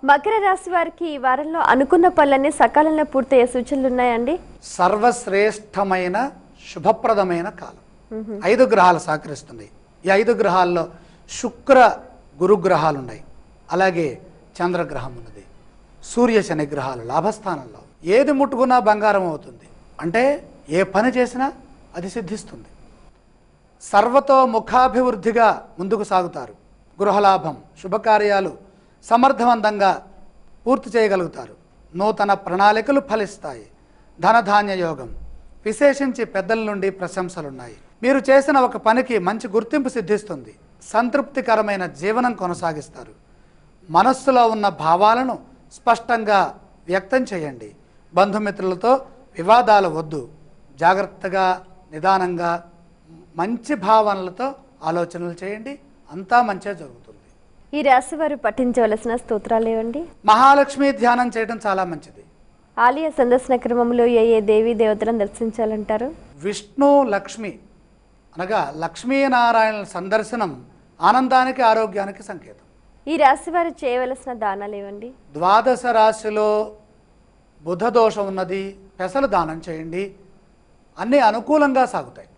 మకర రాశి వారికి ఈ వారంలో అనుకున్న పనులన్నీ సకాలంలో పూర్తయ్యే సూచనలు ఉన్నాయండి. సర్వశ్రేష్టమైన శుభప్రదమైన కాలం. 5 గ్రహాలు సహకరిస్తుంది. ఈ 5 గ్రహాల్లో శుక్ర గురు గ్రహాలు ఉన్నాయి, అలాగే చంద్రగ్రహం ఉన్నది, సూర్య శని గ్రహాలు లాభస్థానంలో. ఏది ముట్టుకున్నా బంగారం అవుతుంది, అంటే ఏ పని చేసినా అది సిద్ధిస్తుంది. సర్వతో ముఖాభివృద్ధిగా ముందుకు సాగుతారు. గృహలాభం, శుభకార్యాలు సమర్థవంతంగా పూర్తి చేయగలుగుతారు. నూతన ప్రణాళికలు ఫలిస్తాయి. ధనధాన్య యోగం, విశేషించి పెద్దల నుండి ప్రశంసలున్నాయి. మీరు చేసిన ఒక పనికి మంచి గుర్తింపు సిద్ధిస్తుంది. సంతృప్తికరమైన జీవనం కొనసాగిస్తారు. మనస్సులో ఉన్న భావాలను స్పష్టంగా వ్యక్తం చేయండి. బంధుమిత్రులతో వివాదాలు వద్దు. జాగ్రత్తగా నిదానంగా మంచి భావనలతో ఆలోచనలు చేయండి. అంతా మంచిగా జరుగుతుంది. ఈ రాశి వారు పఠించవలసిన స్తోత్రాలు ఏవండి? మహాలక్ష్మి ధ్యానం చేయడం చాలా మంచిది. ఆలయ సందర్శన క్రమంలో ఏ దేవీ దేవతలను దర్శించాలంటారు? విష్ణు లక్ష్మి అనగా లక్ష్మీనారాయణుల సందర్శనం ఆనందానికి ఆరోగ్యానికి సంకేతం. ఈ రాశి వారు చేయవలసిన దానాలు ఏవండి? ద్వాదశ రాశిలో బుధ దోషం ఉన్నది, పెసలు దానం చేయండి. అన్నీ అనుకూలంగా సాగుతాయి.